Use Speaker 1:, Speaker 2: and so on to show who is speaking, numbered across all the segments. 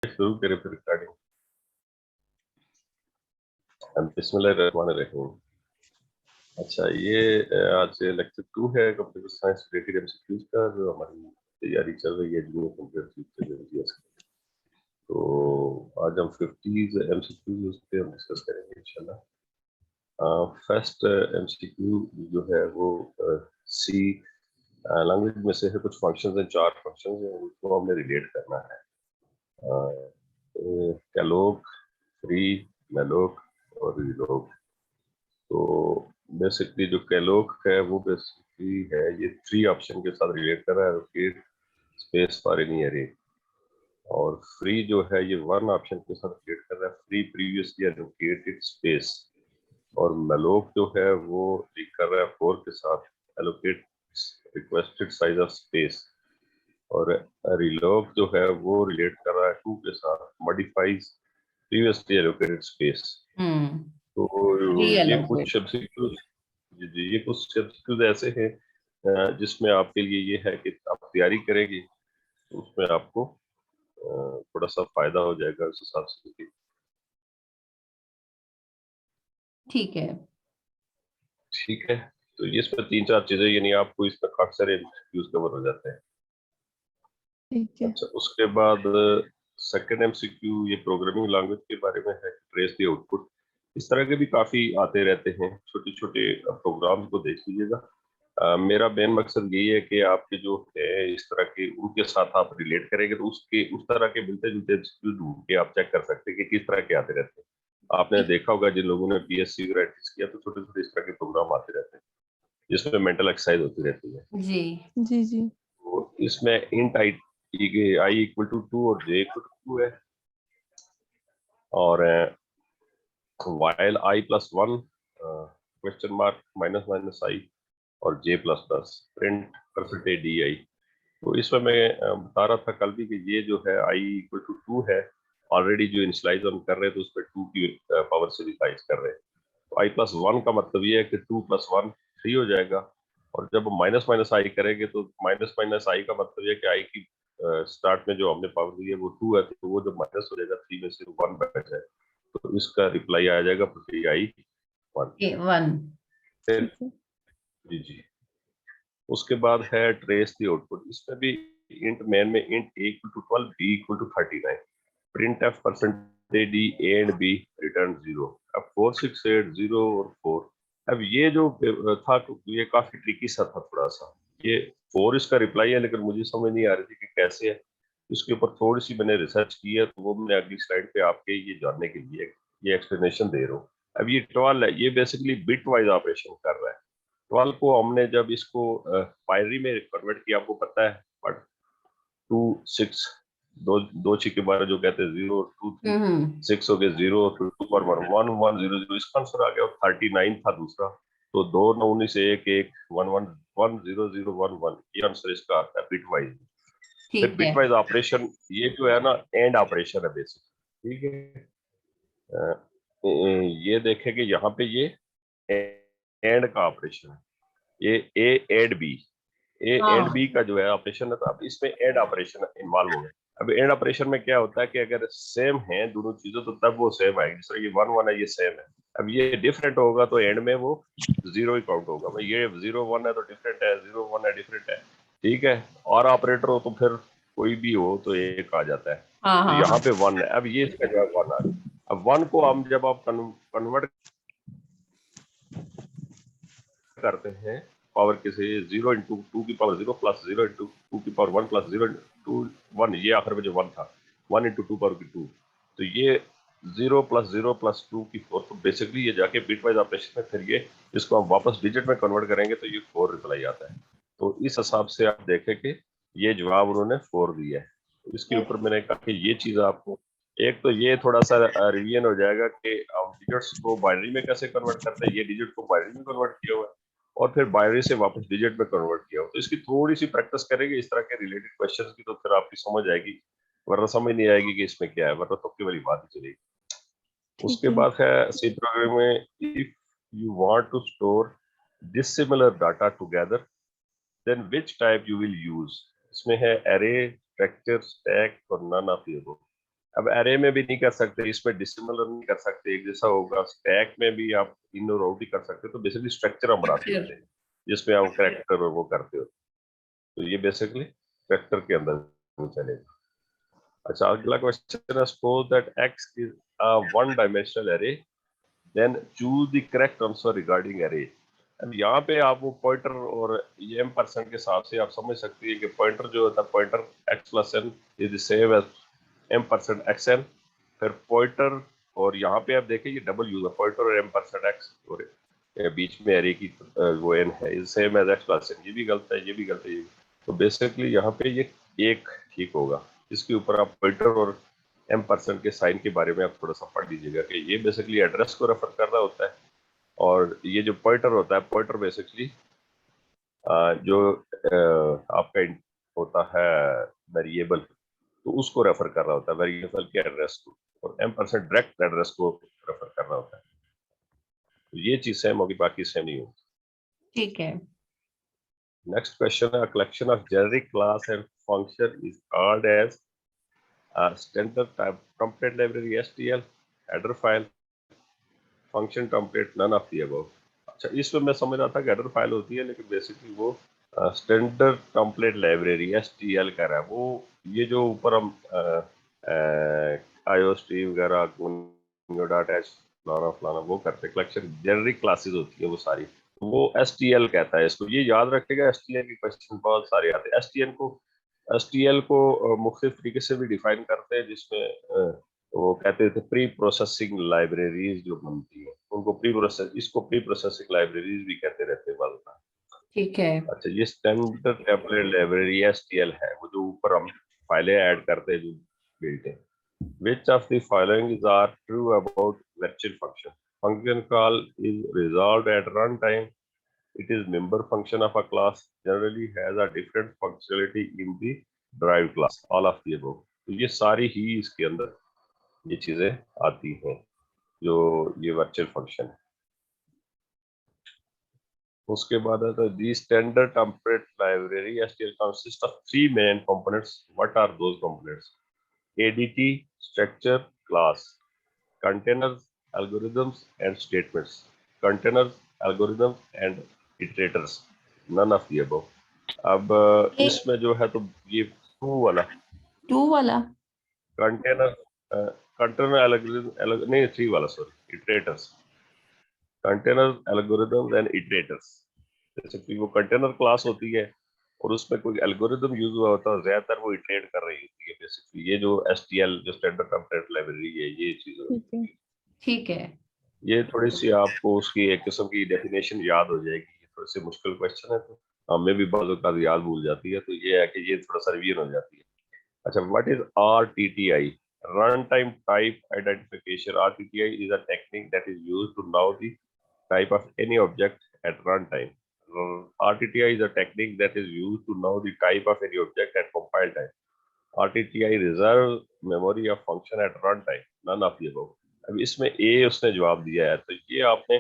Speaker 1: शुरू करें फिर रिकॉर्डिंग। बिस्मिल्लाहिर्रहमानिर्रहीम। अच्छा, ये आज लेक्चर 2 है कंप्यूटर साइंस रिलेटेड एमसीक्यूज का, जो हमारी तैयारी चल रही है जूनियर कंप्यूटर फ्यूचर एमटीएस की। तो आज हम 50 एमसीक्यूज उस पे हम डिस्कस करेंगे इंशाल्लाह। फर्स्ट एमसीक्यू जो है वो सी लैंग्वेज में से है। कुछ फंक्शंस हैं, 4 फंक्शंस हैं, उनको हमने रिलेट करना है। कैलोग, फ्री, मेलोक और रिलोग। तो बेसिकली जो कैलोग है वो बेसिकली है, ये 3 ऑप्शन के साथ रिलेट कर रहा है, allocate space for any array. और फ्री जो है ये 1 ऑप्शन के साथ रिलेट कर रहा है, फ्री प्रीवियसली एलोकेटेड स्पेस। और मेलोक जो है वो लिंक कर रहा है 4 के साथ, allocate requested size of space. और रिलोग जो है वो रिलेट कर रहा है 2 के साथ, मॉडिफाइज प्रीवियसली एलोकेटेड स्पेस। तो ये कुछ एमसीक्यूज, जी ये कुछ एमसीक्यूज ऐसे हैं जिसमें आपके लिए ये है कि आप तैयारी करेंगे तो उसमें आपको थोड़ा सा फायदा हो जाएगा उस हिसाब से।
Speaker 2: ठीक है,
Speaker 1: ठीक है, तो ये इसमें 3-4 चीजें, यानी आपको इसमें काफी सारे एमसीक्यूज कवर हो जाते हैं।
Speaker 3: ठीक है।
Speaker 1: अच्छा, उसके बाद सेकंड एमसीक्यू ये प्रोग्रामिंग लैंग्वेज के बारे में है, ट्रेस द आउटपुट। इस तरह के भी काफी आते रहते हैं, छोटे छोटे प्रोग्राम्स को देख लीजिएगा। मेरा मेन मकसद यही है कि आपके जो है इस तरह के उनके साथ आप रिलेट करेंगे तो उसके उस तरह के मिलते जुलते एमसीक्यू ढूंढ के आप चेक कर सकते हैं कि किस तरह के आते रहते हैं। आपने देखा होगा जिन लोगों ने पीएससी ग्रेजुएट किया तो छोटे छोटे इस तरह के प्रोग्राम आते रहते हैं जिसमें मेंटल एक्सरसाइज होती रहती है।
Speaker 2: जी
Speaker 3: जी जी।
Speaker 1: तो इसमें इंट आई इक्वल टू 2 और जे इक्वल टू 2 है। और while I plus 1 question mark minus minus I और J plus plus print percentage D I. तो इसमें मैं बता रहा था कल भी कि ये जो है आई इक्वल टू 2 है, ऑलरेडी जो इनिशियलाइज हम कर रहे हैं तो उस पर 2 की पावर से इनिशियलाइज कर रहे हैं। तो आई प्लस 1 का मतलब ये है कि 2 प्लस 1 3 हो जाएगा। और जब माइनस माइनस आई करेंगे तो माइनस माइनस आई का मतलब ये है कि आई की स्टार्ट में जो हमने पावर दी है वो 2 है, तो वो जब माइनस हो जाएगा 3 में से 1 बच जाए तो इसका रिप्लाई आ जाएगा आई 1।
Speaker 2: 1।
Speaker 1: फिर जी जी, उसके बाद है ट्रेस द आउटपुट। इसमें भी इंट मेन में int a equal to 12 b equal to 39, print f percentage d a and b return 0। अब 4 6 8 0 और 4। अब ये जो था ये काफी ट्रिकी सा था थोड़ा सा। ये 4 इसका रिप्लाई है, लेकिन मुझे समझ नहीं आ रही थी कि कैसे है। इसके ऊपर थोड़ी सी मैंने रिसर्च की है, तो वो मैंने अगली स्लाइड पे आपके ये जानने के लिए ये एक्सप्लेनेशन दे रहा हूँ। अब ये 12 है, ये बेसिकली बिट वाइज ऑपरेशन कर रहा है। 12 को हमने जब इसको बाइनरी में कन्वर्ट किया, आपको पता है, बट 2 6 दो दो छिके 12 जो कहते हैं 0 2 3 6 हो गए 0 2 पर 1 1 1 0 0, इसका आंसर आ गया। 39 था दूसरा, तो 2 9 19 से 1 1 1 1 1 0 0 1 1, ये आंसर इसका आता है बिट वाइज। फिर
Speaker 2: ठीक है,
Speaker 1: बिट वाइज ऑपरेशन ये जो है ना एंड ऑपरेशन है बेसिक। ठीक है, ये देखें कि यहाँ पे ये एंड का ऑपरेशन है, ये a and b, a and
Speaker 2: हाँ
Speaker 1: बी का जो है ऑपरेशन है, तो अब इसमें एंड ऑपरेशन इन्वॉल्व हो गया। अब एंड ऑपरेशन में क्या होता है कि अगर सेम है दोनों चीजें तो तब वो सेम आएगी। जिस तरह ये 1 1 है, ये सेम है। अब ये डिफरेंट होगा तो एंड में वो 0 ही काउंट होगा। भाई ये 0 1 है तो डिफरेंट है, 0 1 है डिफरेंट है। ठीक है, और ऑपरेटर हो तो फिर कोई भी हो तो एक आ जाता है।
Speaker 2: हाँ
Speaker 1: तो
Speaker 2: हाँ
Speaker 1: यहाँ
Speaker 2: हाँ
Speaker 1: पे 1 है, अब ये इसका जवाब 1 आ गया। अब 1 को हम जब आप कन्वर्ट करते हैं पावर के से, 0 इंटू 2 की पावर 0 प्लस 0 इंटू 2 की पावर 1 प्लस 0 इंटू 1, ये आखिर में जो 1 था 1 इंटू 2 पावर की 2, तो ये 0 प्लस 0 प्लस 2 की 4। तो बेसिकली ये जाके बिट वाइज ऑपरेशन में फिर ये इसको हम वापस डिजिट में कन्वर्ट करेंगे तो ये 4 रिप्लाई आता है। तो इस हिसाब से आप देखें कि ये जवाब उन्होंने 4 दिया है। तो इसके ऊपर मैंने कहा कि ये चीज आपको, एक तो ये थोड़ा सा रिवीजन हो जाएगा कि हम डिजिट्स को बाइनरी में कैसे कन्वर्ट करते हैं, ये डिजिट को बाइनरी में कन्वर्ट किया हुआ है और फिर बाइनरी से वापस डिजिट में कन्वर्ट किया हो। तो इसकी थोड़ी सी प्रैक्टिस करेंगे इस तरह के रिलेटेड क्वेश्चंस की, तो फिर आपकी समझ आएगी, वरना समझ नहीं आएगी कि इसमें क्या है, वरना तुक्के वाली बात ही चलेगी। उसके बाद है सी प्रोग्राम में, if you want to store dissimilar data together then which type you will use. इसमें है एरे, स्ट्रक्चर, स्टैक और नन ऑफ द अबव। अब एरे में भी नहीं कर सकते, इसमें डिसिमिलर नहीं कर सकते, एक जैसा होगा। स्टैक में भी आप इन और आउट ही कर सकते हो। तो बेसिकली स्ट्रक्चर हम बना सकते हैं जिसमें आप कैरेक्टर और वो करते हो। तो ये बेसिकली वेक्टर के अंदर चलेगा। अच्छा, अगला क्वेश्चन है, suppose that x is a one dimensional array, then choose the correct answer regarding array. अब यहाँ पे आप वो पॉइंटर और ये एम परसेंट के हिसाब से आप समझ सकते हैं कि पॉइंटर जो होता है, pointer x plus n is the same as m percent x n. फिर पॉइंटर, और यहाँ पे आप देखें ये डबल यूज है, पॉइंटर और एम परसेंट एक्स, और बीच में एरे की वो एन है, is same as x plus n. ये भी गलत है, ये भी गलत है, ये भी। तो बेसिकली यहाँ पे ये एक ठीक होगा। इसके ऊपर आप पॉइंटर और एम परसेंट के साइन के बारे में आप थोड़ा सा पढ़ लीजिएगा कि ये बेसिकली एड्रेस को रेफर कर रहा होता है, और ये जो पॉइंटर होता है, पॉइंटर बेसिकली जो आपका होता है वेरिएबल, तो उसको रेफर कर रहा होता है, वेरिएबल के एड्रेस को, और एम परसेंट डायरेक्ट एड्रेस को रेफर कर रहा होता है। तो ये चीज सेम होगी, बाकी सेम नहीं होगी।
Speaker 2: ठीक है।
Speaker 1: नेक्स्ट क्वेश्चन है, collection of generic class and function is called as standard type template library, STL, header file, function template, none of the above. अच्छा, इसमें मैं समझ रहा था कि हेडर फाइल होती है, लेकिन बेसिकली वो स्टैंडर्ड टेम्पलेट लाइब्रेरी एसटीएल कह रहा है। वो ये जो ऊपर हम आईओस्ट्रीम वगैरह डाटा फलाना फलाना वो करते, कलेक्शन जेनरिक क्लासेस होती है वो सारी, वो एसटीएल कहता है इसको। ये याद रखेगा, एसटीएल के क्वेश्चन बहुत सारे आते हैं। एसटीएल को मुख्तलिफ तरीके से भी डिफाइन करते हैं, जिसमें वो कहते थे प्री प्रोसेसिंग लाइब्रेरीज जो बनती है उनको प्री प्रोसेसिंग लाइब्रेरीज भी कहते रहते हैं बाद में।
Speaker 2: ठीक है।
Speaker 1: अच्छा, ये स्टैंडर्ड टेम्पलेट लाइब्रेरी एसटीएल है, वो जो ऊपर हम फाइलें ऐड करते हैं जो बिल्ट है। Which of the following is are true about virtual function? Function call is resolved at runtime. It is member function of a class. Generally has a different functionality in the derived class. All of the above. तो ये सारी ही इसके अंदर ये चीजें आती हैं जो ये वर्चुअल फंक्शन है। उसके बाद आता है the standard template library STL consist of 3 main components. What are those components? ADT, structure, class, containers, algorithms and statements, containers, algorithms and iterators, none of the above. अब इसमें जो है तो ये टू वाला
Speaker 2: टू वाला
Speaker 1: कंटेनर, कंटेनर एल्गोरिथम नहीं, three वाला सॉरी, इटरेटर्स, कंटेनर एल्गोरिथम्स एंड इटरेटर्स। जैसे कि वो कंटेनर क्लास होती है और उसमें कोई एल्गोरिथम यूज हुआ होता है, ज्यादातर वो इटरेट कर रही होती है। बेसिकली ये जो एसटीएल जो स्टैंडर्ड टेम्पलेट लाइब्रेरी है, ये चीज
Speaker 3: ठीक है।
Speaker 2: ठीक है।
Speaker 1: ये थोड़ी सी आपको उसकी एक किस्म की डेफिनेशन याद हो जाएगी। ये थोड़ी सी मुश्किल क्वेश्चन है, तो हमें भी बहुत का याद भूल जाती है, तो ये है कि ये थोड़ा सा रिवीजन हो जाती है। अच्छा, what is RTTI? Run time type identification. RTTI is a technique that is used to know the type of any object at run time. RTTI is a technique that is used to know the type of any object at compile time. RTTI reserve memory of function at runtime. None of the above. अब इसमें ए उसने जवाब दिया है, तो ये आपने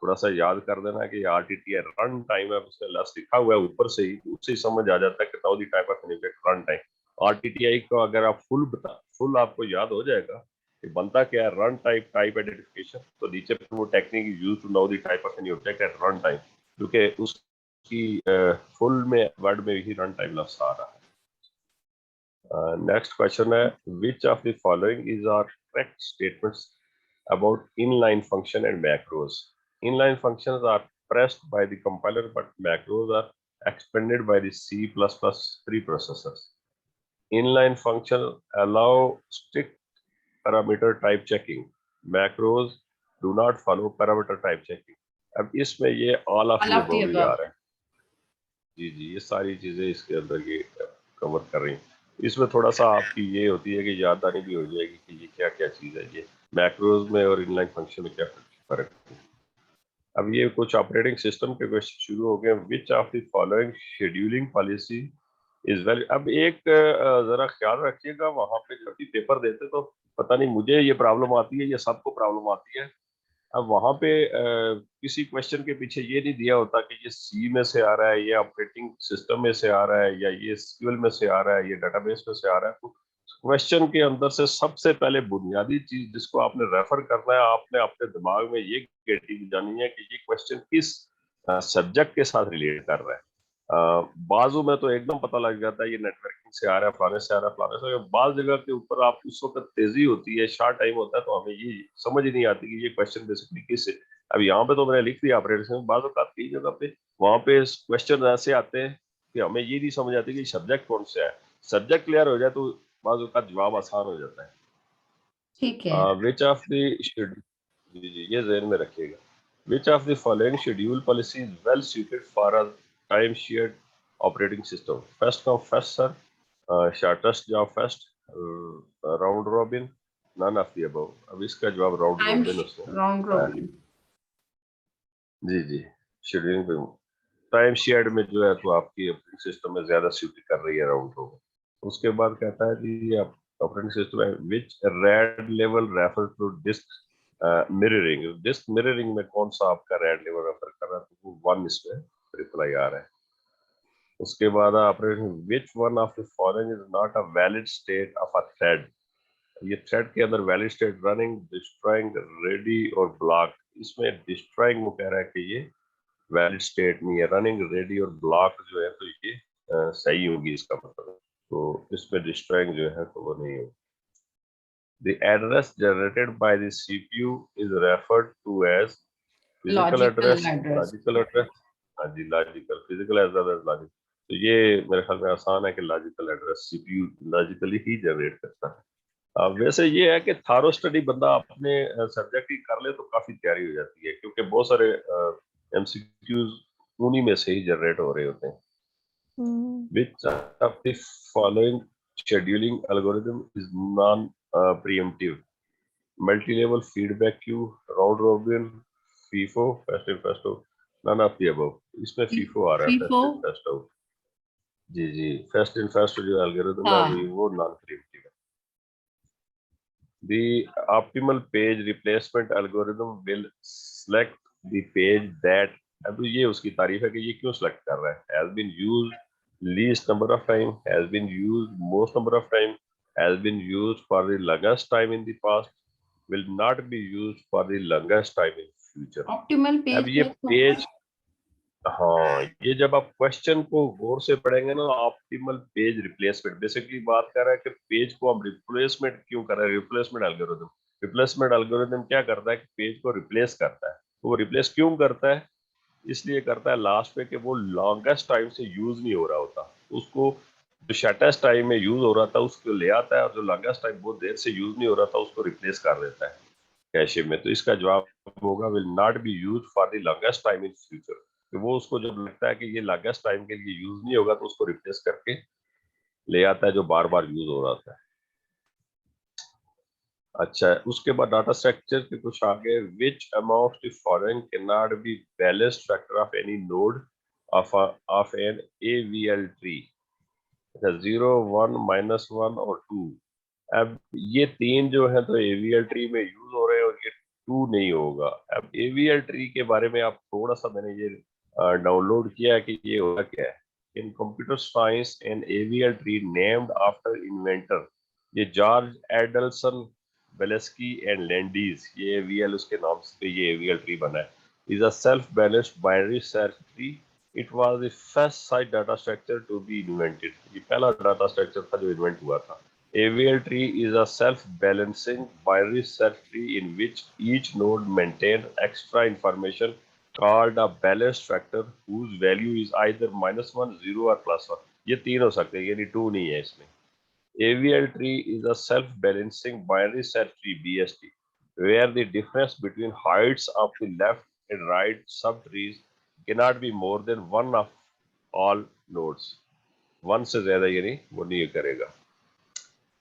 Speaker 1: थोड़ा सा याद कर देना कि RTTI रन टाइम है, उसने लास्ट लिखा हुआ है ऊपर से ही, उससे ही समझ आ जाता है कि now the type of any object run time. RTTI को अगर आप फुल आपको याद हो जाएगा कि बनता क्या है, रन टाइप टाइप आइडेंटिफिकेशन, तो नीचे पर वो technique use to know the type of any object at run time, क्योंकि उसकी फुल में वर्ड में ही रन टाइम लफ्ज आ रहा है। Next question है, which of the following is our correct statements about inline function and macros? Inline functions are pressed by the compiler, but macros are expanded by the C++ preprocessors. Inline functions allow strict parameter type checking. Macros do not follow parameter type checking. अब इसमें ये all of the above ही आ रहा है। जी जी, ये सारी चीजें इसके अंदर ये कवर कर रही हैं। इसमें थोड़ा सा आपकी ये होती है कि याददानी भी हो जाएगी कि ये क्या क्या चीज है, ये मैक्रोज में और इनलाइन फंक्शन में क्या फर्क है। अब ये कुछ ऑपरेटिंग सिस्टम के क्वेश्चन शुरू हो गए। विच of the following scheduling policy is well. अब एक जरा ख्याल रखिएगा, वहां पे जब भी पेपर देते तो पता नहीं मुझे ये प्रॉब्लम आती है या सबको प्रॉब्लम आती है। अब वहां पे किसी क्वेश्चन के पीछे ये नहीं दिया होता कि ये सी में से आ रहा है, ये ऑपरेटिंग सिस्टम में से आ रहा है, या ये एसक्यूएल में से आ रहा है, ये डेटाबेस में से आ रहा है। तो क्वेश्चन के अंदर से सबसे पहले बुनियादी चीज जिसको आपने रेफर करना है, आपने अपने दिमाग में ये गेटिंग जानी है कि ये क्वेश्चन किस सब्जेक्ट के साथ रिलेट कर रहा है। बाजू में तो एकदम पता लग जाता है ये नेटवर्किंग से आ रहा है, फलाने से आ रहा है, फलाने से। बाज जगह के ऊपर आप उस वक्त तेजी होती है, शार्ट टाइम होता है, तो हमें ये समझ ही नहीं आती कि ये क्वेश्चन बेसिकली किस है। अब यहाँ पे तो मैंने लिख दिया ऑपरेटर, बाज औकात कई जगह पे वहां पे क्वेश्चन ऐसे आते हैं कि हमें ये नहीं समझ आती कि सब्जेक्ट कौन सा है। सब्जेक्ट क्लियर हो जाए तो बाजू का जवाब आसान हो जाता है।
Speaker 2: ठीक है।
Speaker 1: विच ऑफ द जी जी ये जहन में रखिएगा। Which of the following schedule policy is well suited for a time shared operating system? First come first sir, shortest job first, round robin, none of the above. अब इसका जवाब राउंड
Speaker 2: टाइम
Speaker 1: रॉबिन उसने
Speaker 2: round
Speaker 1: बताया।
Speaker 2: Robin.
Speaker 1: जी जी scheduling पे time shared में जो है तो आपकी ऑपरेटिंग सिस्टम में ज्यादा सूट कर रही है राउंड रॉबिन। उसके बाद कहता है कि ऑपरेटिंग सिस्टम है which RAID level refer to disk mirroring. Disk mirroring में कौन सा आपका रेड लेवल रेफर कर रहा है, तो वो 1 इसमें रिप्लाई आ रहा है। उसके बाद operating which one of the following is not a valid state of a thread. ये थ्रेड के अंदर valid state running, destroying, ready और ब्लॉक। इसमें डिस्ट्रॉइंग वो कह रहा है कि ये वैलिड स्टेट नहीं है। रनिंग, रेडी और ब्लॉक जो है तो ये सही होगी इसका मतलब। तो इसमें डिस्ट्रॉइंग जो है तो वो नहीं होगी। The address generated by the CPU is referred to as physical
Speaker 2: logical
Speaker 1: address,
Speaker 2: address.
Speaker 1: logical address। हाँ जी logical, physical as well as logical. तो ये मेरे ख्याल में आसान है कि लॉजिकल एड्रेस सीपीयू लॉजिकली ही जनरेट करता है। वैसे ये है कि थारो स्टडी बंदा अपने सब्जेक्ट की कर ले तो काफी तैयारी हो जाती है, क्योंकि बहुत सारे एमसीक्यूज उन्हीं में से ही जनरेट हो रहे होते हैं। Which of the following scheduling algorithm is non-preemptive? Multi-level feedback queue, round robin, FIFO, fast in fast out, none of the above। इसमें FIFO आ रहा है,
Speaker 2: FIFO.
Speaker 1: fast in fast out। जी जी fast in fast out जो algorithm है
Speaker 2: हाँ।
Speaker 1: वो non preemptive है। The optimal page replacement algorithm will select the page that। अब ये उसकी तारीफ है कि ये क्यों select कर रहा है। Has been used least number of time, has been used most number of time, has been used for the longest time in the past, will not be used for the longest time in future।
Speaker 2: Optimal
Speaker 1: अब
Speaker 2: page
Speaker 1: ये
Speaker 2: में तो
Speaker 1: page, हाँ ये जब आप question को गौर से पढ़ेंगे ना, ऑप्टिमल पेज रिप्लेसमेंट बेसिकली बात कर रहा है कि पेज को हम रिप्लेसमेंट क्यों कर रहे हैं। रिप्लेसमेंट एल्गोरिथम क्या करता है कि पेज को रिप्लेस करता है। तो वो रिप्लेस क्यों करता है, इसलिए करता है लास्ट पे कि वो लॉन्गेस्ट टाइम से यूज नहीं हो रहा होता, उसको जो शॉर्टेस्ट टाइम में यूज हो रहा था उसको ले आता है, और जो लॉन्गेस्ट टाइम बहुत देर से यूज नहीं हो रहा था उसको रिप्लेस कर देता है कैशे में। तो इसका जवाब होगा will not be use for the longest time in future. तो वो उसको जब लगता है कि ये लॉन्गेस्ट टाइम के लिए यूज नहीं होगा तो उसको रिप्लेस करके ले आता है जो बार बार यूज हो रहा था। अच्छा उसके बाद डाटा स्ट्रक्चर के कुछ आगे, which amount the following can not be balanced factor of any node of an AVL tree. अच्छा 0, 1, -1 और 2। अब ये तीन जो है तो एवीएल ट्री में यूज हो रहे हैं और ये 2 नहीं होगा। अब एवीएल ट्री के बारे में आप थोड़ा सा मैंने ये डाउनलोड किया है कि ये होगा क्या है। In computer science an AVL tree named after inventor, ये George Adelson Velsky and Landis, ये एवीएल उसके नाम से ये एवीएल ट्री बना है। Is a self balanced binary search tree. It was the first site data structure to be invented, ये पहला डाटा स्ट्रक्चर था जो इन्वेंट हुआ था। AVL tree is a self-balancing binary search tree in which each node maintains extra information called a balanced factor whose value is either -1, 0 or +1। ये तीन हो सकते हैं, यानी 2 नहीं है इसमें। AVL tree is a self-balancing binary search tree BST where the difference between heights of the left and right subtrees cannot be more than one of all nodes। One से ज्यादा यानी वो नहीं करेगा।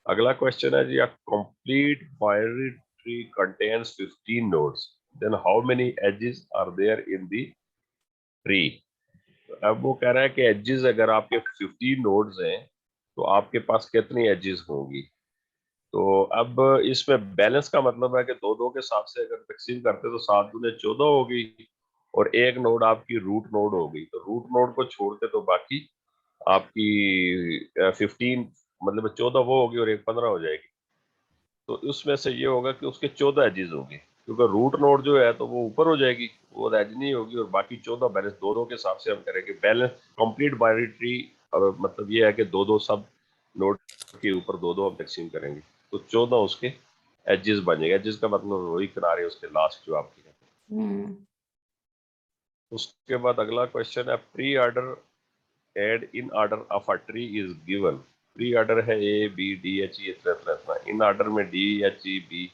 Speaker 1: अगला क्वेश्चन है जी, a complete binary tree contains 15 nodes, then how many edges are there in the tree। अब वो कह रहा है कि एजेस अगर आपके 15 नोड्स हैं तो आपके पास कितनी एजेस होंगी। तो अब इसमें बैलेंस का मतलब है कि दो दो के हिसाब से अगर तकसीम करते तो 7 दूने 14 होगी, और एक नोड आपकी रूट नोड होगी। तो रूट नोड को छोड़ के तो बाकी आपकी 15 मतलब 14 वो होगी और एक 15 हो जाएगी। तो उसमें से ये होगा कि उसके 14 एजेस होंगे, क्योंकि रूट नोड जो है तो वो ऊपर हो जाएगी, वो एज नहीं होगी, और बाकी 14 बैलेंस दो दो के हिसाब से हम करेंगे। बैलेंस कंप्लीट बाइनरी ट्री मतलब ये है कि दो दो सब नोड के ऊपर दो दो हम तकसीम करेंगे, तो 14 उसके एजेस बनेगा। एजेस का मतलब वही किनारे उसके लास्ट जो आपकी है।
Speaker 2: हम्म,
Speaker 1: उसके बाद अगला क्वेश्चन है, pre order and in order of a tree is given. Pre order है A B D H E इतना, इन ऑर्डर में D H E B,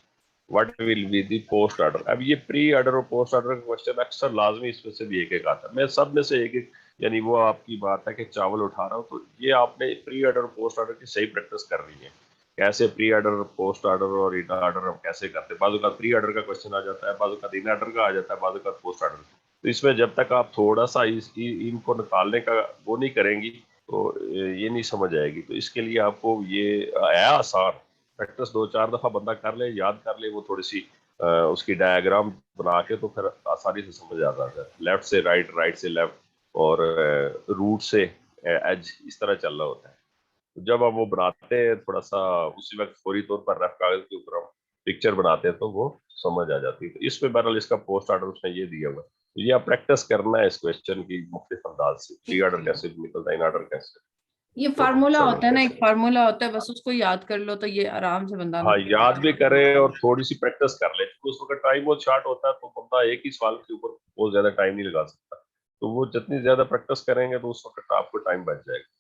Speaker 1: what will be the post order. अब ये प्री ऑर्डर और post order का question अक्सर लाजमी इसमें से भी एक एक आता है। मैं सब में से एक एक, यानी वो आपकी बात है कि चावल उठा रहा हूँ, तो ये आपने प्री ऑर्डर और पोस्ट ऑर्डर की सही प्रैक्टिस कर रही है। कैसे प्री ऑर्डर, पोस्ट ऑर्डर और इन ऑर्डर हम कैसे करते हैं। बाजू का प्री ऑर्डर का क्वेश्चन आ जाता है, बाजू का इन ऑर्डर का आ जाता है, बाजू का पोस्ट ऑर्डर। तो इसमें जब तक आप थोड़ा सा इनको निकालने का वो नहीं करेंगी तो ये नहीं समझ आएगी। तो इसके लिए आपको ये है आसान, प्रैक्टिस 2-4 दफा बंदा कर ले, याद कर ले, वो थोड़ी सी उसकी डायग्राम बना के, तो फिर आसानी से समझ आ जाता है। लेफ्ट से राइट, राइट से लेफ्ट, और रूट से एज, इस तरह चल रहा होता है। तो जब हम वो बनाते हैं थोड़ा सा, उसी वक्त फौरी तौर पर रफ कागज के ऊपर हम पिक्चर बनाते हैं, तो वो समझ आ जाती है। तो इसमें बहरहाल इसका पोस्ट ऑर्डर उसने ये दिया हुआ है, तो ये आप प्रैक्टिस करना है इस क्वेश्चन की मुख्तलिफ अंदाज से। प्री
Speaker 2: ठीक
Speaker 1: ऑर्डर
Speaker 2: है।
Speaker 1: कैसे निकलता है, इन ऑर्डर कैसे,
Speaker 2: ये
Speaker 1: पोस्ट
Speaker 2: फार्मूला
Speaker 1: ऑर्डर
Speaker 2: होता है ना, एक
Speaker 1: कैसे।
Speaker 2: फार्मूला होता है, बस उसको याद कर लो तो ये आराम से बंदा
Speaker 1: हाँ,
Speaker 2: निकल
Speaker 1: याद भी करे
Speaker 2: जाएगा।
Speaker 1: और थोड़ी सी प्रैक्टिस कर ले, क्योंकि उस वक्त टाइम बहुत शॉर्ट होता है, तो बंदा एक ही सवाल के ऊपर बहुत ज्यादा टाइम नहीं लगा सकता। तो वो जितनी ज्यादा प्रैक्टिस करेंगे तो उस वक्त आपको टाइम बच जाएगा।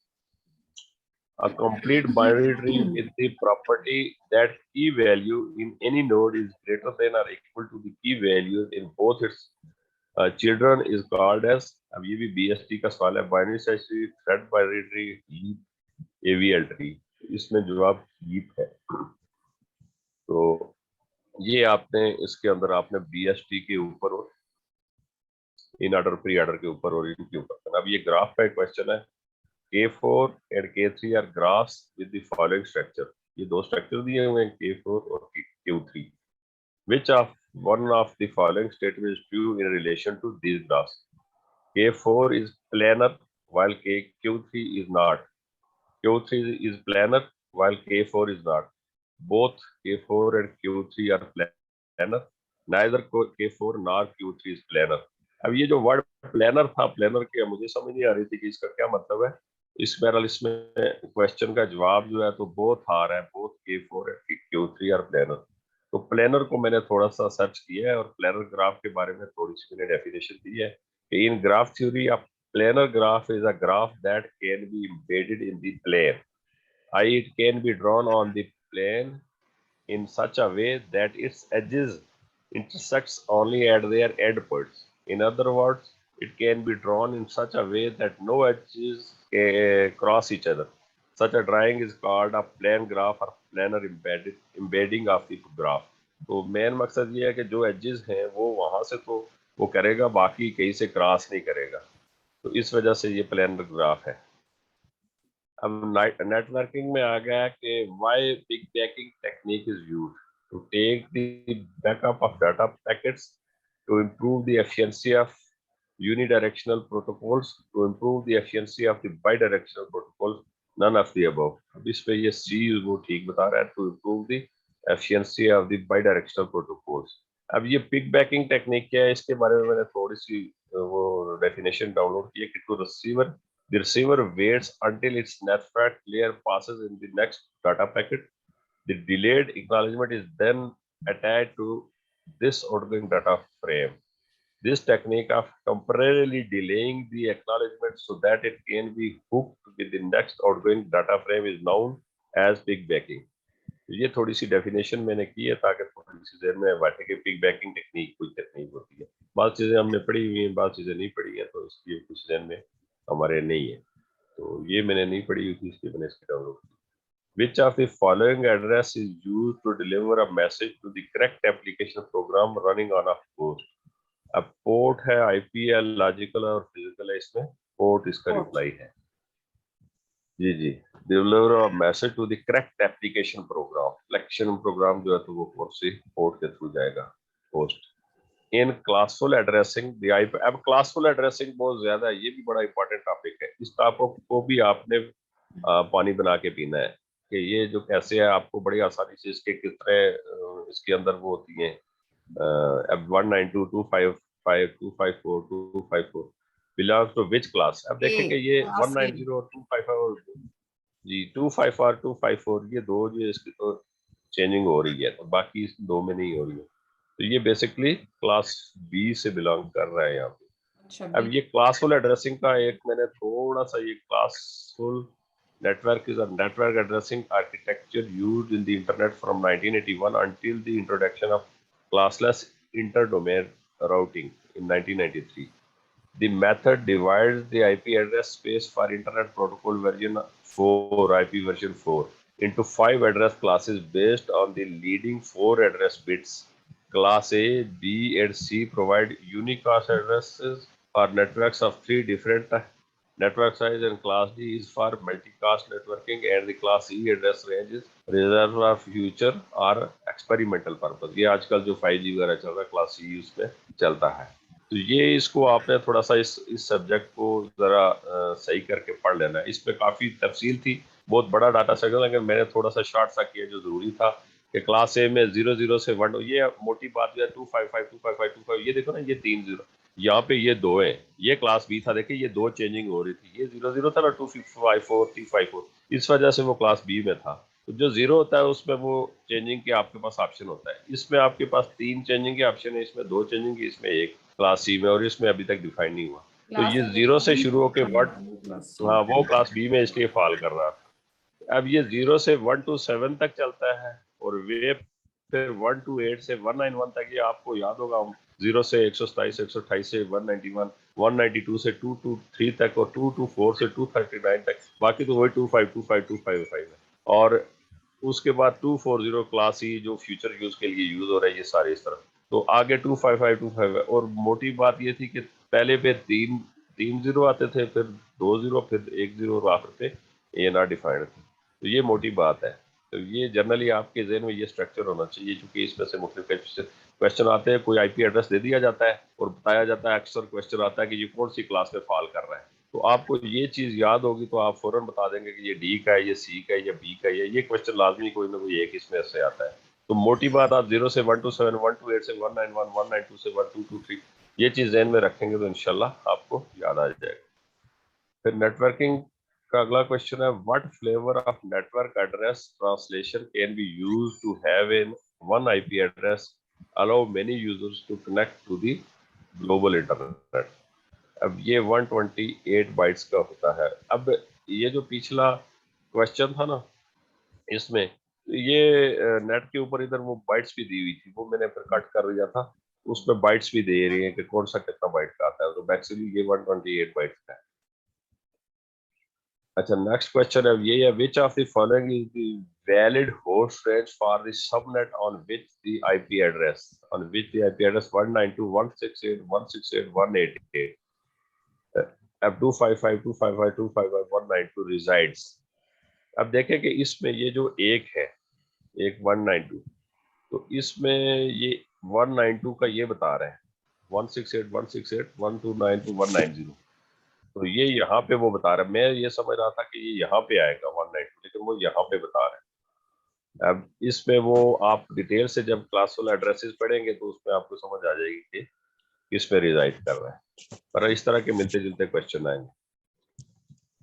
Speaker 1: A complete binary tree with the property that key value in any node is greater than or equal to the key values in both its children is called as, अब ये भी BST का सवाल है, binary search tree, thread binary tree, heap, AVL tree. इसमें जवाब heap है। तो ये आपने इसके अंदर आपने BST के ऊपर और इन ऑर्डर, प्री ऑर्डर के ऊपर और इनके ऊपर। अब ये ग्राफ का एक क्वेश्चन है, K4 and K3 are graphs with the following structure। ये दो स्ट्रक्चर दिए हुए हैं, K4 और Q3। Which of one of the following statement is true in relation to these graphs? K4 is planar while Q3 is not. Q3 is planar while K4 is not. Both K4 and Q3 are planar. Neither K4 nor Q3 is planar। अब ये जो word planner था, planner की मुझे समझ नहीं आ रही थी कि इसका क्या मतलब है। इस बहरहाल इसमें क्वेश्चन का जवाब जो है तो बोथ आ रहा है, both K4 and Q3 are planar. तो प्लानर को मैंने थोड़ा सा सर्च किया है और प्लानर ग्राफ के बारे में थोड़ी सी मैंने डेफिनेशन दी है कि in graph theory of planar graph is a graph that can be embedded in the plane, i.e. it can be drawn on the plane in such a way that its edges intersects only at their endpoints. In other words, it can be drawn in such a way that no edges cross each other. Such a drawing is called a plane graph or planar embedding of the graph। तो main मकसद ये है कि जो edges हैं वो वहां से तो वो करेगा, बाकी कहीं से क्रॉस नहीं करेगा। तो इस वजह से ये प्लानर ग्राफ है। अब नेटवर्किंग में आ गया कि why piggybacking technique is used to take the backup of data packets to improve the efficiency of unidirectional protocols, to improve the efficiency of the bidirectional protocols, none of the above। अब इस पे ये C वो ठीक बता रहा है, to improve the efficiency of the bidirectional protocols। अब ये पिग बैकिंग टेक्निक क्या है, इसके बारे में मैंने थोड़ी सी वो डेफिनेशन डाउनलोड की है कि to receiver, the receiver waits until its network layer passes in the next data packet। The delayed acknowledgement is then attached to this outgoing data frame। This technique of temporarily delaying the acknowledgement so that it can be hooked with the next outgoing data frame is known as pigbacking। ये थोड़ी सी definition मैंने की है ताकि थोड़ी सी देर में बैठे कि पिगबैकिंग टेक्निक कोई टेक्निक होती है। बहुत चीजें हमने पढ़ी हुई हैं, बहुत चीजें नहीं पढ़ी हैं, तो इसलिए कुछ दिन में हमारे नहीं है। तो ये मैंने नहीं पढ़ी हुई थी, इसलिए मैंने इसकी डाउनलोड की। Which of the following address is used to deliver a message to the correct application program running on a host? अब पोर्ट है, IP है, लॉजिकल और फिजिकल है, इसमें पोर्ट इसका रिप्लाई है। जी जी, deliver a message to the correct application program. Application program जो है तो वो पोर्ट के थ्रू जाएगा, host. In classful addressing the IP। अब क्लासफुल एड्रेसिंग बहुत ज्यादा है, ये भी बड़ा इंपॉर्टेंट टॉपिक है। इस टॉपिक को भी आपने पानी बना के पीना है। कि ये जो कैसे है आपको बड़ी आसानी से इसके किस तरह इसके अंदर वो होती हैं अब 192.255.254 बिलोंग्स टू विच क्लास। अब देखें कि ये
Speaker 2: क्लास
Speaker 1: 190 और 255 जी 25 और 254 ये दो जो इसकी तो चेंजिंग हो रही है, तो बाकी इस दो में नहीं हो रही है, तो ये बेसिकली क्लास बी से बिलोंग कर रहा है यहाँ पे।
Speaker 2: अच्छा
Speaker 1: अब ये क्लासफुल एड्रेसिंग का एक मैंने थोड़ा सा ये classful network is a network addressing architecture used in the internet from 1981 until the introduction of classless interdomain routing in 1993. The method divides the IP address space for Internet Protocol version 4, IP version 4, into 5 address classes based on the leading 4 address bits. Class A, B, and C provide unicast addresses for networks of 3 different network size, and Class D is for multicast networking, and the Class E address range is reserved for future or experimental purpose. ये आजकल जो 5G वगैरह चल रहा है Class E उसमें चलता है। तो ये इसको आपने थोड़ा सा इस सब्जेक्ट को जरा सही करके पढ़ लेना है। इसमें काफी तफसील थी, बहुत बड़ा डाटा सेट है, लेकिन मैंने थोड़ा सा शॉर्ट सा किया जो जरूरी था कि क्लास ए में 00 से 1, ये मोटी बात जो है 255 255 25, ये देखो ना, ये 3 0 यहाँ पे ये 2 है, ये क्लास बी था, देखिए ये 2 चेंजिंग हो रही थी, ये 00 था ना 254 354, इस वजह से वो क्लास बी में था। तो जो 0 होता है उसमें वो चेंजिंग के आपके पास ऑप्शन होता है, इसमें आपके पास 3 चेंजिंग के ऑप्शन है, इसमें 2 चेंजिंग के, इसमें एक क्लास सी में, और इसमें अभी तक डिफाइन नहीं हुआ। तो ये 0 से शुरू होके हाँ वो क्लास बी में इसलिए फॉल कर रहा था। अब ये 0 से 1 to 7 तक चलता है, और वे फिर 1 to 8 से 191 तक, ये आपको याद होगा, 0 से 127 128 से 191 192 से 223 तक, और 224 से 239 तक, बाकी तो वही 2525 255 है। और उसके बाद 240 क्लास ई जो फ्यूचर यूज के लिए यूज हो रहा है, ये सारे इस तरह। तो आगे 255 25 है, और मोटी बात ये थी कि पहले पे तीन 0 आते थे, फिर 2 0, फिर 1 0, और आखिर पे ए ना डिफाइंड थे। तो ये मोटी बात है। तो ये जनरली आपके जहन में ये स्ट्रक्चर होना चाहिए, क्योंकि इसमें से मुख्तलिफ क्वेश्चन आते हैं, कोई आईपी एड्रेस दे दिया जाता है और बताया जाता है, अक्सर क्वेश्चन आता है कि ये कौन सी क्लास में फॉल कर रहा है। तो आपको ये चीज याद होगी तो आप फौरन बता देंगे कि ये डी का है, ये सी का है, या बी का है, ये क्वेश्चन लाजमी कोई ना कोई एक इसमें से आता है। तो मोटी बात, आप 0 से 1 to 7 1 to 8 से 191 192 से 1223 ये चीज जहन में रखेंगे तो इंशाल्लाह आपको याद आ जाएगा। फिर नेटवर्किंग का अगला क्वेश्चन है, what flavour of network address translation can be used to have in one IP address allow many users to connect to the global internet. अब ये 128 बाइट्स का होता है। अब ये जो पिछला क्वेश्चन था ना, इसमें ये नेट के ऊपर इधर वो बाइट्स भी दी हुई थी, वो मैंने फिर कट कर दिया था, उसमें बाइट्स भी दे रही है कि कौन सा कितना बाइट का आता है, तो एक्चुअली ये 128 बाइट्स का है। अच्छा, नेक्स्ट क्वेश्चन है ये है, विच of the following is the valid host range for the subnet on which the IP address 192.168.168.188 अब 255 255 255 192 resides। अब देखें कि इसमें ये जो एक है, एक 192, तो इसमें ये 192 का ये बता रहे हैं 168 168 129 to 190, तो ये यहाँ पे वो बता रहा है। मैं ये समझ रहा था कि ये यहाँ पे आएगा 192, लेकिन वो यहाँ पे बता रहे हैं। अब इसमें वो आप डिटेल से जब क्लासफुल एड्रेसेस पढ़ेंगे तो उसमें आपको समझ आ जाएगी कि किस पे रिजाइड कर रहा है, पर इस तरह के मिलते जुलते क्वेश्चन आएंगे।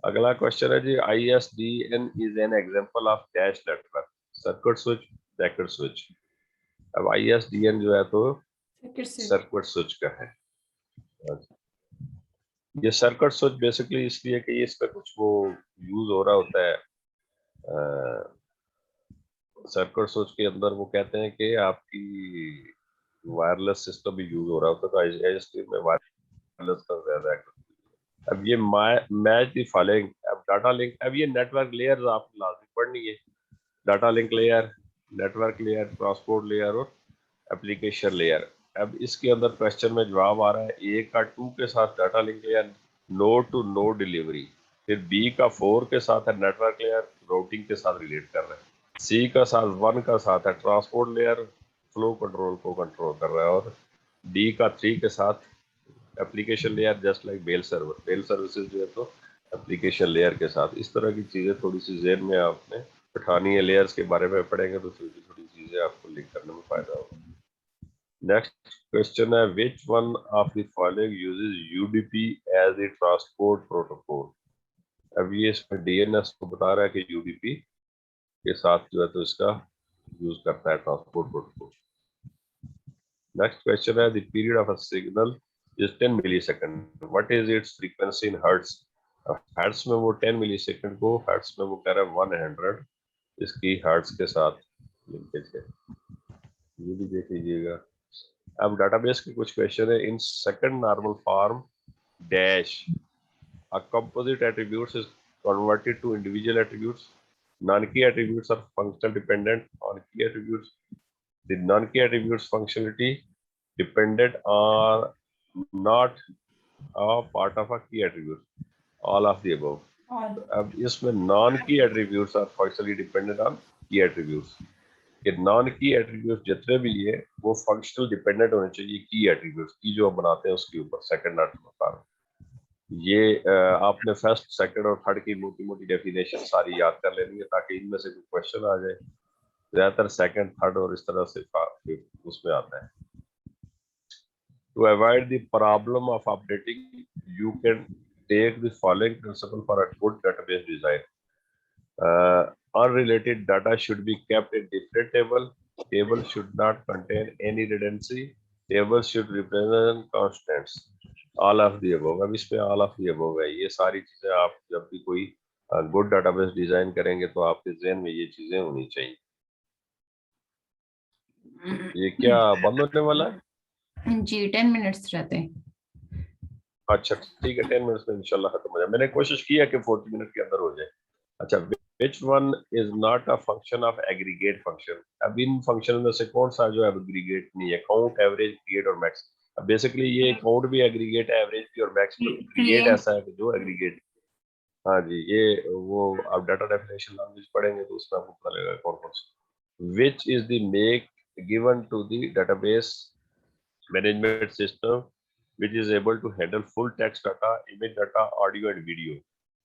Speaker 1: अगला क्वेश्चन है जी, ISDN is an example of dash network, circuit switch, packet switch. अब ISDN जो है तो सर्किट स्विच का है। ये सर्किट स्विच बेसिकली इसलिए कि इस पे कुछ वो यूज हो रहा होता है, सर्किट स्विच के अंदर वो कहते हैं कि आपकी वायरलेस सिस्टम भी यूज हो रहा होता है, तो ISDN में वायरलेस का ज्यादा है। अब ये मैच दी फॉलोइंग, अब डाटा लिंक, अब ये नेटवर्क लेयर्स आपको लाजमी पढ़नी है, data link layer, network layer, transport layer और एप्लीकेशन लेयर। अब इसके अंदर क्वेश्चन में जवाब आ रहा है, ए का 2 के साथ data link layer, node to node delivery, फिर बी का 4 के साथ है नेटवर्क लेयर, राउटिंग के साथ रिलेट कर रहे हैं, सी का साथ 1 का साथ है ट्रांसपोर्ट लेयर, फ्लो कंट्रोल को कंट्रोल कर रहा है, और डी का 3 के साथ application layer, just like bell server, bell services जो है तो एप्लीकेशन लेयर के साथ। इस तरह की चीजें थोड़ी सी जेन में आपने पठानी लेयर्स के बारे में पढ़ेंगे तो थोड़ी थोड़ी चीजें आपको लिंक करने में फायदा होगा। नेक्स्ट क्वेश्चन है which one of the following uses UDP as a transport protocol. अब ये इसमें डीएनएस को बता रहा है कि यूडीपी के साथ जो है तो इसका यूज करता है ट्रांसपोर्ट प्रोटोकॉल। नेक्स्ट क्वेश्चन है the period of a signal is 10 millisecond what is it's frequency in hertz. Hertz में वो 10 मिलीसेकंड को हर्ट्ज में वो कह रहा है 100 इसकी हर्ट्ज के साथ लिंकेज है, ये भी देख लीजिएगा। अब डाटाबेस के कुछ क्वेश्चन है in second normal form dash a composite attributes is converted to individual attributes. Non-key attributes are functional dependent on key attributes. The non-key attributes functionality dependent are not a part of a key attribute. All of the above. अब इसमें non key attributes are functionally dependent on key attributes. कि non key attributes जितने भी है वो functional dependent होने चाहिए की एट्रीब्यूट्स की जो बनाते हैं उसके ऊपर सेकंड नॉट। ये आपने फर्स्ट सेकंड और थर्ड की मोटी मोटी डेफिनेशन सारी याद कर लेनी है ताकि इनमें से कोई क्वेश्चन आ जाए। ज्यादातर सेकंड थर्ड और इस तरह से उसमें आता है। To avoid the problem of updating you can take the following principle for a good database design. Unrelated data should be kept in different table. Table should not contain any redundancy. Table should represent constants. All of the above. अब इसमें all of the above है। ये सारी चीजें आप जब भी कोई गुड डाटाबेस डिजाइन करेंगे तो आपके ज़हन में ये चीजें होनी चाहिए। ये क्या बंद होने वाला है?
Speaker 2: जी 10 मिनट्स रहते हैं।
Speaker 1: अच्छा ठीक है 10 मिनट्स में इंशाल्लाह खत्म हो जाए। मैंने कोशिश की है कि 40 मिनट के अंदर हो जाए। अच्छा which one is not a function of aggregate function। अब इन फंक्शन में से कौन सा जो एग्रीगेट नहीं है? काउंट, एवरेज, क्रिएट और मैक्स। अब बेसिकली ये काउंट भी एग्रीगेट है, एवरेज भी और मैक्स भी। क्रिएट ऐसा है कि जो एग्रीगेट। हाँ जी ये वो आप डाटा डेफिनेशन लैंग्वेज पढ़ेंगे तो उसमें आपको पता लगेगा कौन कौन सा। which is the make given to the database management system which is able to handle full text data, image data, audio and video।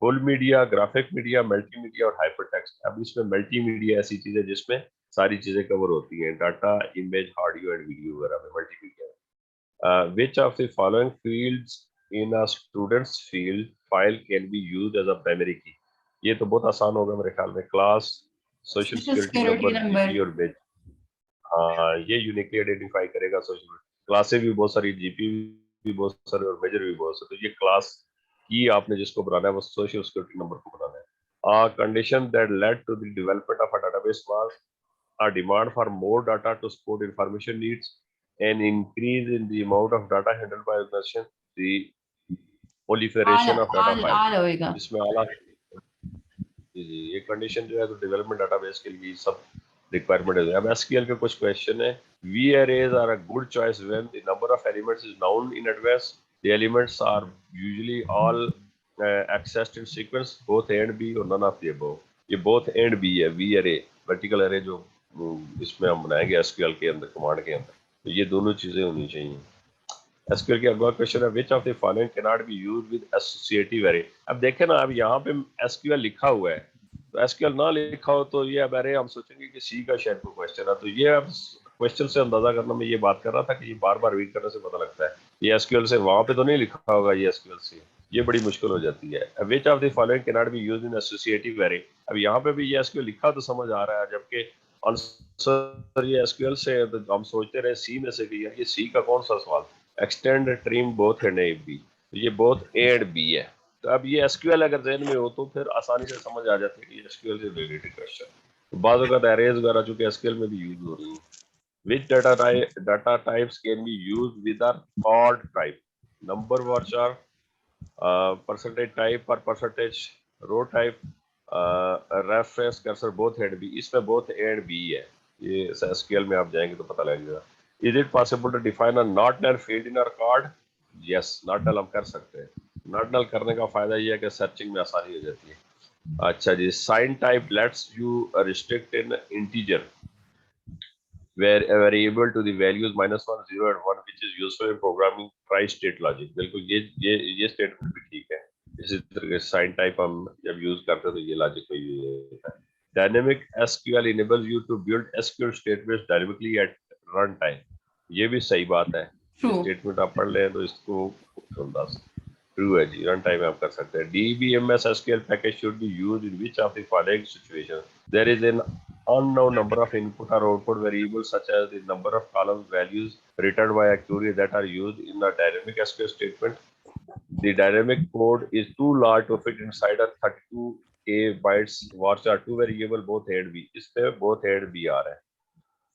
Speaker 1: Full media, graphic media, multimedia और हाइपरटेक्स्ट। अब इसमें मल्टीमीडिया ऐसी चीज है जिसमें सारी चीजें कवर होती हैं, data, image, audio and video वगैरह में multimedia. Which of the following fields in a students field file can be used as a primary key. ये तो बहुत आसान होगा मेरे ख्याल में। Class, social security number, GP और बेज। हाँ ये यूनिकली आइडेंटिफाई करेगा सोशल। क्लासेस भी बहुत सारी, जीपी भी बहुत सारे और मेजर भी बहुत सारे। तो ये क्लास की आपने जिसको बनाना है वो सोशल सिक्योरिटी नंबर को बनाना है। A condition that led to the development of a database was a demand for more data to support information needs, an increase in the amount of data handled by organization, the proliferation of data files। इसमें आला जी ये condition जो है तो development database के लिए सब requirement है। अब एसक्यूएल के कुछ क्वेश्चन है। We arrays are a good choice when the number of elements is known in advance. The elements are usually all accessed in sequence both A and B और none of the above. ये both A and B है। We array vertical array जो इसमें हम बनाएंगे SQL के अंदर, command के अंदर, तो ये दोनों चीजें होनी चाहिए। एसक्यूएल के अगला क्वेश्चन है which of the following can not be used with associative अरे। अब देखें ना, अब यहाँ पे एसक्यूएल लिखा हुआ है तो एसक्यूएल ना लिखा हो तो ये अब अरे हम सोचेंगे कि सी का शायद कोई क्वेश्चन है। तो ये अब क्वेश्चन से अंदाजा करना, मैं ये बात कर रहा था कि ये बार बार रीड करने से पता लगता है ये एसक्यूएल से वहां पे तो नहीं लिखा होगा, ये एसक्यूएल से, ये बड़ी मुश्किल हो जाती है। Which of the following can not be used in associative अरे। अब यहाँ पे भी ये एसक्यूएल लिखा तो समझ आ रहा है, जबकि आंसर ये एसक्यूएल से तो हम सोचते रहे सी में से कि यार ये सी का कौन सा सवाल। Extend, trim, both and A B, ये बोथ ए एंड बी है। तो अब ये एसक्यूएल अगर ज़हन में हो तो फिर आसानी से समझ आ जाता है कि एसक्यूएल से रिलेटेड क्वेश्चन। तो बाद अगर एरेज वगैरह चूंकि एसक्यूएल में भी यूज हो रही है। Which data types can be used with a chord type? Number varchar, percentage type or percentage row type, reference cursor both and b। इसमें both and b है। ये SQL में आप जाएंगे तो पता लगेगा। Is it possible to define a not null field in our chord? Yes, not null हम कर सकते हैं। not null करने का फायदा ये है कि सर्चिंग में आसानी हो जाती है। अच्छा जी, sign type lets you restrict in integer where a variable to the values -1, 0 and 1 which is useful in programming tri-state logic। बिल्कुल ये स्टेटमेंट भी ठीक है। इसी तरह के साइन टाइप हम जब यूज करते हैं तो ये लॉजिक में यूज होता है। Dynamic SQL enables you to build SQL statements dynamically at run time. ये भी सही बात है।
Speaker 2: True.
Speaker 1: स्टेटमेंट आप पढ़ लें तो इसको ट्रू है जी, रन टाइम आप कर सकते हैं। DBMS SQL package should be used in which of the following situations? There is an unknown number of input or output variables such as the number of column values returned by a query that are used in the dynamic SQL statement. The dynamic code is too large to fit inside a 32K bytes watch are two variable both A and B. इस पे both A and B आ रहा है,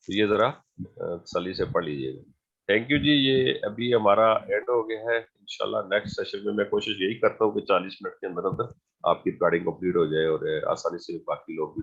Speaker 1: तो ये जरा तसल्ली से पढ़ लीजिएगा। थैंक यू जी, ये अभी हमारा एंड हो गया है। इंशाल्लाह नेक्स्ट सेशन में मैं कोशिश यही करता हूँ कि 40 मिनट के अंदर अंदर आपकी रिकॉर्डिंग कंप्लीट हो जाए और आसानी से बाकी लोग भी